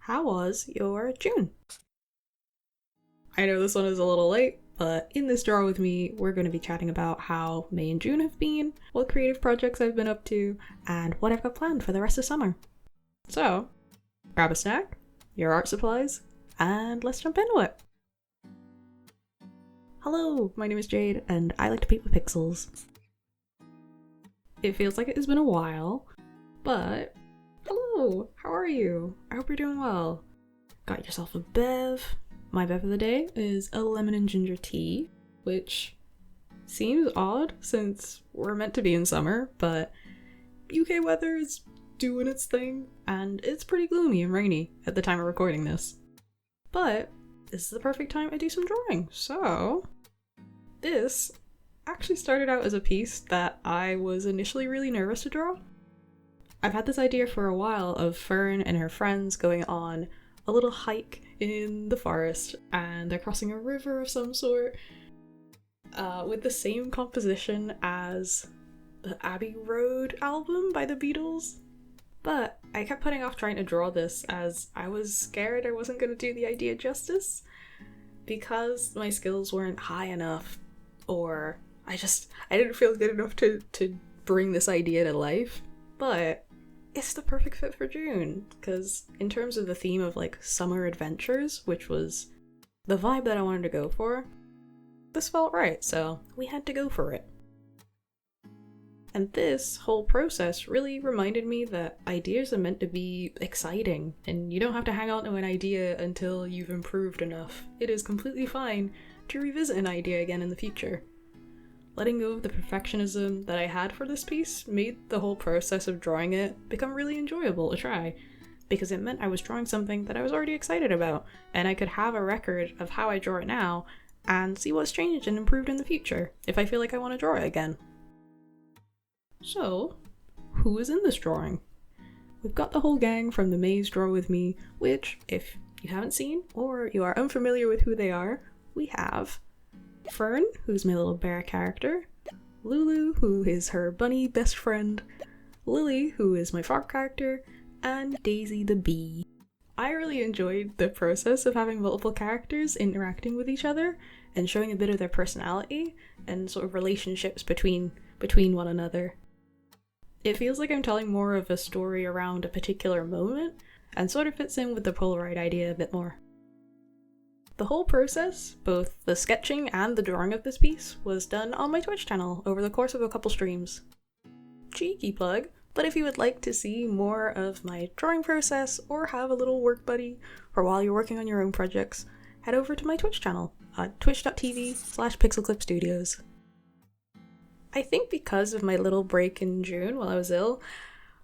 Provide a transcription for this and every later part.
How was your June? I know this one is a little late, but in this draw with me, we're going to be chatting about how May and June have been, what creative projects I've been up to, and what I've got planned for the rest of summer. So, grab a snack, your art supplies, and let's jump into it. Hello, my name is Jade, and I like to paint with pixels. It feels like it has been a while, but hello, how are you? I hope you're doing well. Got yourself a bev. My bev of the day is a lemon and ginger tea, which seems odd since we're meant to be in summer, but UK weather is doing its thing, and it's pretty gloomy and rainy at the time of recording this. But this is the perfect time to do some drawing, so this actually started out as a piece that I was initially really nervous to draw. I've had this idea for a while of Ferne and her friends going on a little hike in the forest, and they're crossing a river of some sort, with the same composition as the Abbey Road album by the Beatles. But I kept putting off trying to draw this as I was scared I wasn't going to do the idea justice, because my skills weren't high enough, or I didn't feel good enough to bring this idea to life. But it's the perfect fit for June, because in terms of the theme of like summer adventures, which was the vibe that I wanted to go for, this felt right, so we had to go for it. And this whole process really reminded me that ideas are meant to be exciting, and you don't have to hang on to an idea until you've improved enough. It is completely fine to revisit an idea again in the future. Letting go of the perfectionism that I had for this piece made the whole process of drawing it become really enjoyable to try, because it meant I was drawing something that I was already excited about, and I could have a record of how I draw it now and see what's changed and improved in the future if I feel like I want to draw it again. So, who is in this drawing? We've got the whole gang from the Maze Draw With Me, which, if you haven't seen or you are unfamiliar with who they are, we have Ferne, who's my little bear character, Lulu, who is her bunny best friend, Lily, who is my frog character, and Daisy the bee. I really enjoyed the process of having multiple characters interacting with each other and showing a bit of their personality and sort of relationships between one another. It feels like I'm telling more of a story around a particular moment, and sort of fits in with the Polaroid idea a bit more. The whole process, both the sketching and the drawing of this piece, was done on my Twitch channel over the course of a couple streams. Cheeky plug, but if you would like to see more of my drawing process or have a little work buddy for while you're working on your own projects, head over to my Twitch channel at twitch.tv/pixelclipstudios. I think because of my little break in June while I was ill,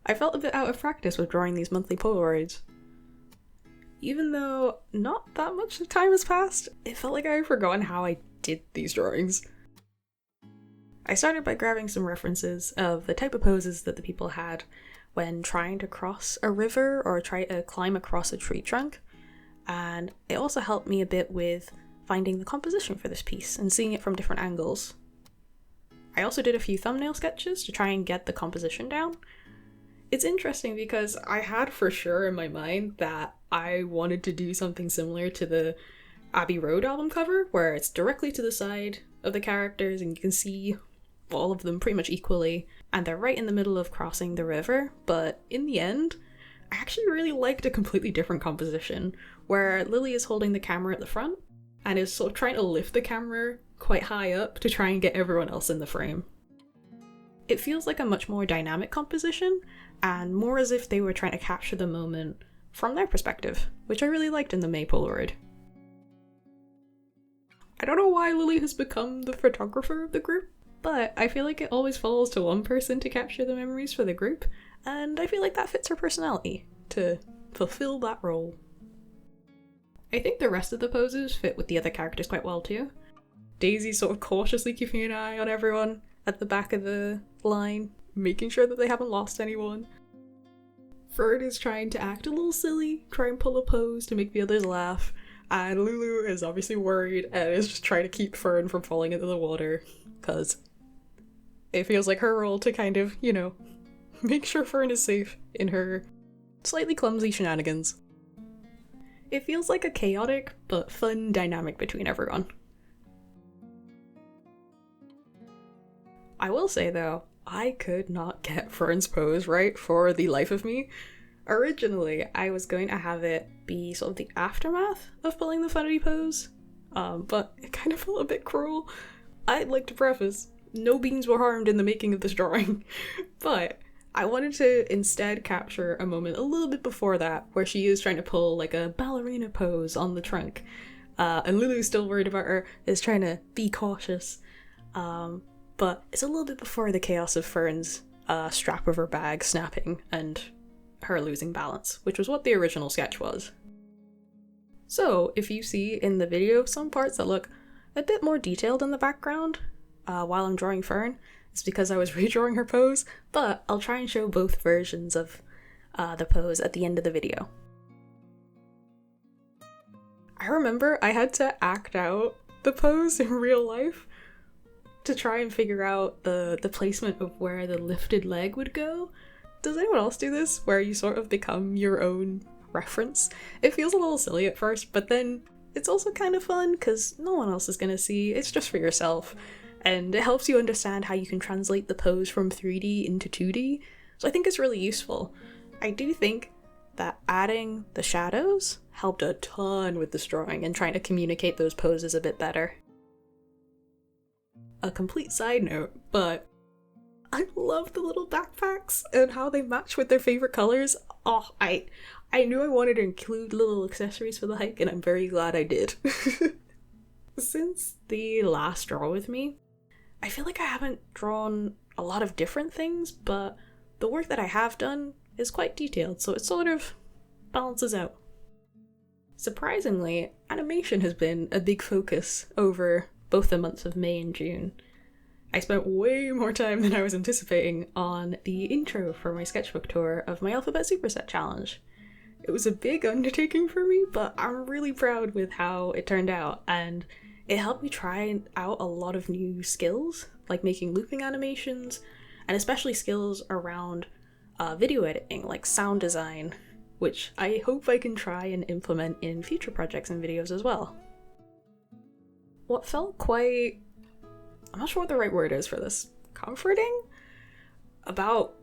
I felt a bit out of practice with drawing these monthly Polaroids. Even though not that much time has passed, it felt like I had forgotten how I did these drawings. I started by grabbing some references of the type of poses that the people had when trying to cross a river or try to climb across a tree trunk, and it also helped me a bit with finding the composition for this piece and seeing it from different angles. I also did a few thumbnail sketches to try and get the composition down. It's interesting because I had for sure in my mind that I wanted to do something similar to the Abbey Road album cover, where it's directly to the side of the characters and you can see all of them pretty much equally, and they're right in the middle of crossing the river. But in the end, I actually really liked a completely different composition, where Lily is holding the camera at the front and is sort of trying to lift the camera quite high up to try and get everyone else in the frame. It feels like a much more dynamic composition, and more as if they were trying to capture the moment from their perspective, which I really liked in the May Polaroid. I don't know why Lily has become the photographer of the group, but I feel like it always falls to one person to capture the memories for the group, and I feel like that fits her personality to fulfill that role. I think the rest of the poses fit with the other characters quite well too. Daisy's sort of cautiously keeping an eye on everyone at the back of the line, making sure that they haven't lost anyone. Ferne is trying to act a little silly, try and pull a pose to make the others laugh, and Lulu is obviously worried and is just trying to keep Ferne from falling into the water, because it feels like her role to kind of, make sure Ferne is safe in her slightly clumsy shenanigans. It feels like a chaotic but fun dynamic between everyone. I will say though, I could not get Ferne's pose right for the life of me. Originally, I was going to have it be sort of the aftermath of pulling the funny pose, but it kind of felt a bit cruel. I'd like to preface, no beans were harmed in the making of this drawing, but I wanted to instead capture a moment a little bit before that where she is trying to pull like a ballerina pose on the trunk, and Lulu's still worried about her, is trying to be cautious, but it's a little bit before the chaos of Ferne's strap of her bag snapping and her losing balance, which was what the original sketch was. So if you see in the video some parts that look a bit more detailed in the background while I'm drawing Ferne, it's because I was redrawing her pose, but I'll try and show both versions of the pose at the end of the video. I remember I had to act out the pose in real life to try and figure out the placement of where the lifted leg would go. Does anyone else do this, where you sort of become your own reference? It feels a little silly at first, but then it's also kind of fun because no one else is going to see, it's just for yourself, and it helps you understand how you can translate the pose from 3D into 2D, so I think it's really useful. I do think that adding the shadows helped a ton with this drawing and trying to communicate those poses a bit better. A complete side note, but I love the little backpacks and how they match with their favorite colors. Oh, I knew I wanted to include little accessories for the hike, and I'm very glad I did. Since the last draw with me, I feel like I haven't drawn a lot of different things, but the work that I have done is quite detailed, so it sort of balances out. Surprisingly, animation has been a big focus over both the months of May and June. I spent way more time than I was anticipating on the intro for my sketchbook tour of my Alphabet Superset Challenge. It was a big undertaking for me, but I'm really proud with how it turned out, and it helped me try out a lot of new skills, like making looping animations, and especially skills around video editing, like sound design, which I hope I can try and implement in future projects and videos as well. What felt quite, I'm not sure what the right word is for this, comforting about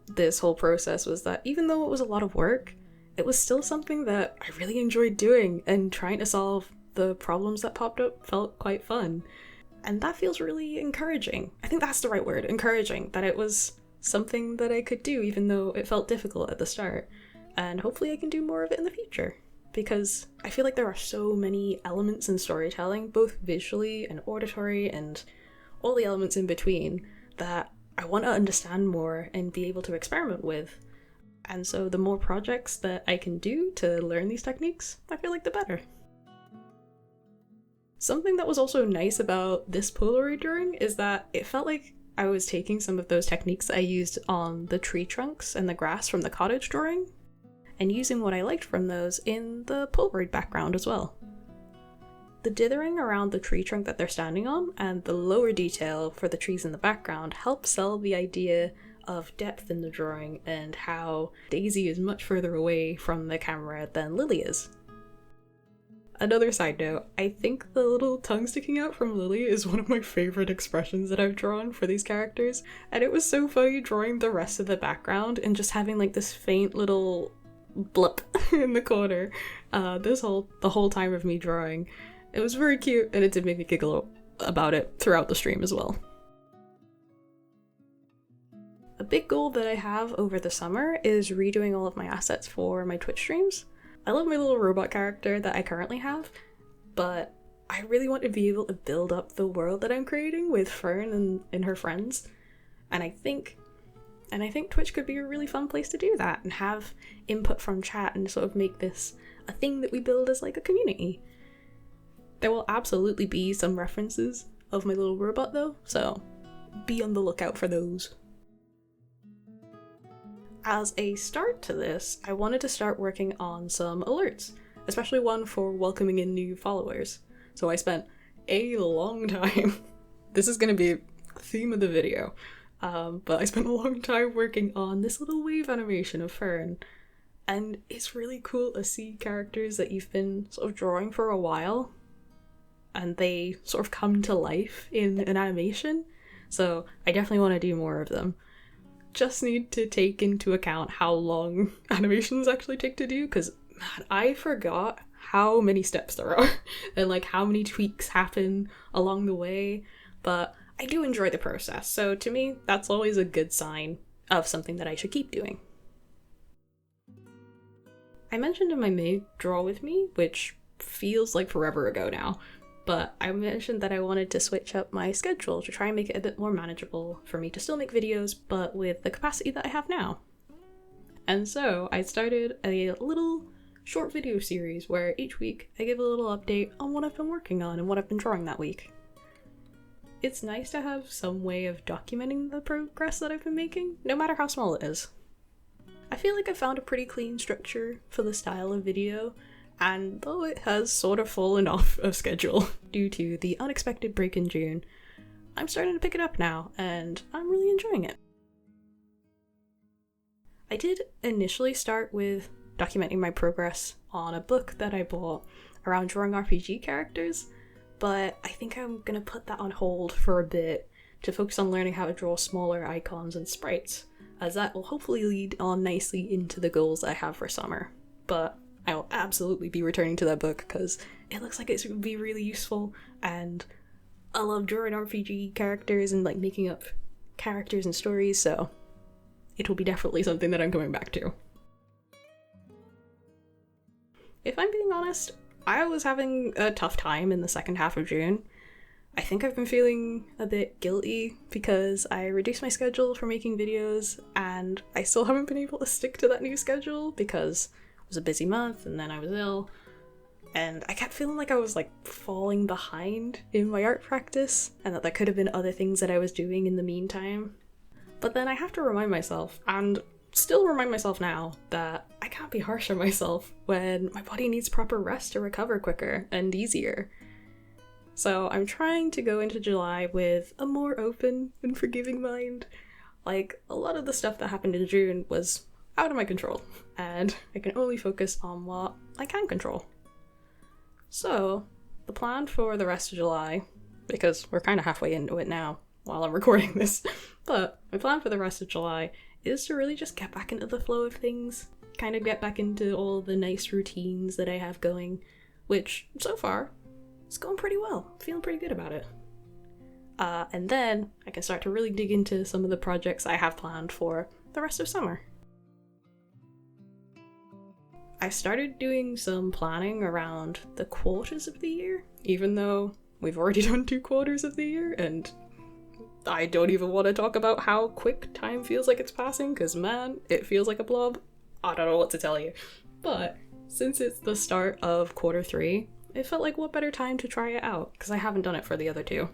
this whole process was that even though it was a lot of work, it was still something that I really enjoyed doing, and trying to solve the problems that popped up felt quite fun. And that feels really encouraging. I think that's the right word, encouraging, that it was something that I could do even though it felt difficult at the start. And hopefully I can do more of it in the future, because I feel like there are so many elements in storytelling, both visually and auditory and all the elements in between, that I want to understand more and be able to experiment with. And so the more projects that I can do to learn these techniques, I feel like the better. Something that was also nice about this Polaroid drawing is that it felt like I was taking some of those techniques I used on the tree trunks and the grass from the cottage drawing, and using what I liked from those in the Polaroid background as well. The dithering around the tree trunk that they're standing on and the lower detail for the trees in the background help sell the idea of depth in the drawing and how Daisy is much further away from the camera than Lily is. Another side note, I think the little tongue sticking out from Lily is one of my favorite expressions that I've drawn for these characters, and it was so funny drawing the rest of the background and just having like this faint little blip in the corner the whole time of me drawing. It was very cute, and it did make me giggle about it throughout the stream as well. A big goal that I have over the summer is redoing all of my assets for my Twitch streams. I love my little robot character that I currently have, but I really want to be able to build up the world that I'm creating with Ferne and her friends, and I think Twitch could be a really fun place to do that and have input from chat and sort of make this a thing that we build as like a community. There will absolutely be some references of my little robot though, so be on the lookout for those. As a start to this, I wanted to start working on some alerts, especially one for welcoming in new followers. So I spent a long time, this is going to be a theme of the video, but I spent a long time working on this little wave animation of Ferne. and it's really cool to see characters that you've been sort of drawing for a while and they sort of come to life in an animation. So I definitely want to do more of them. Just need to take into account how long animations actually take to do, because man, I forgot how many steps there are and like how many tweaks happen along the way, but I do enjoy the process, so to me that's always a good sign of something that I should keep doing. I mentioned in my May Draw With Me, which feels like forever ago now, but I mentioned that I wanted to switch up my schedule to try and make it a bit more manageable for me to still make videos, but with the capacity that I have now. And so I started a little short video series where each week I give a little update on what I've been working on and what I've been drawing that week. It's nice to have some way of documenting the progress that I've been making, no matter how small it is. I feel like I found a pretty clean structure for the style of video, and though it has sort of fallen off of schedule due to the unexpected break in June, I'm starting to pick it up now, and I'm really enjoying it. I did initially start with documenting my progress on a book that I bought around drawing RPG characters, but I think I'm gonna put that on hold for a bit to focus on learning how to draw smaller icons and sprites, as that will hopefully lead on nicely into the goals I have for summer. But I will absolutely be returning to that book because it looks like it's going to be really useful, and I love drawing RPG characters and like making up characters and stories, so it will be definitely something that I'm coming back to. If I'm being honest, I was having a tough time in the second half of June. I think I've been feeling a bit guilty because I reduced my schedule for making videos and I still haven't been able to stick to that new schedule because it was a busy month and then I was ill, and I kept feeling like I was like falling behind in my art practice and that there could have been other things that I was doing in the meantime. But then I have to remind myself, and still remind myself now, that I can't be harsh on myself when my body needs proper rest to recover quicker and easier. So I'm trying to go into July with a more open and forgiving mind. Like, a lot of the stuff that happened in June was out of my control, and I can only focus on what I can control. So, the plan for the rest of July, because we're kind of halfway into it now while I'm recording this, but my plan for the rest of July is to really just get back into the flow of things, kind of get back into all the nice routines that I have going, which, so far, is going pretty well. Feeling pretty good about it. And then I can start to really dig into some of the projects I have planned for the rest of summer. I started doing some planning around the quarters of the year, even though we've already done 2 quarters of the year, and I don't even want to talk about how quick time feels like it's passing, because man, it feels like a blob. I don't know what to tell you. But since it's the start of quarter 3, it felt like what better time to try it out, because I haven't done it for the other 2.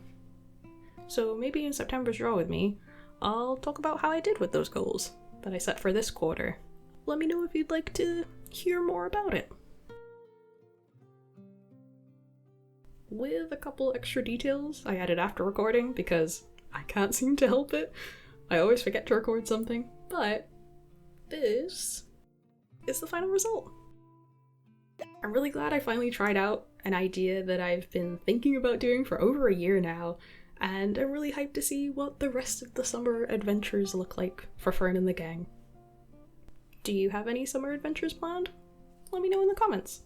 So maybe in September's Draw With Me, I'll talk about how I did with those goals that I set for this quarter. Let me know if you'd like to hear more about it. With a couple extra details I added after recording because I can't seem to help it. I always forget to record something, but this is the final result. I'm really glad I finally tried out an idea that I've been thinking about doing for over a year now, and I'm really hyped to see what the rest of the summer adventures look like for Ferne and the gang. Do you have any summer adventures planned? Let me know in the comments.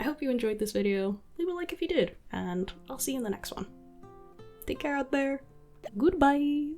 I hope you enjoyed this video. Leave a like if you did, and I'll see you in the next one. Take care out there. Goodbye!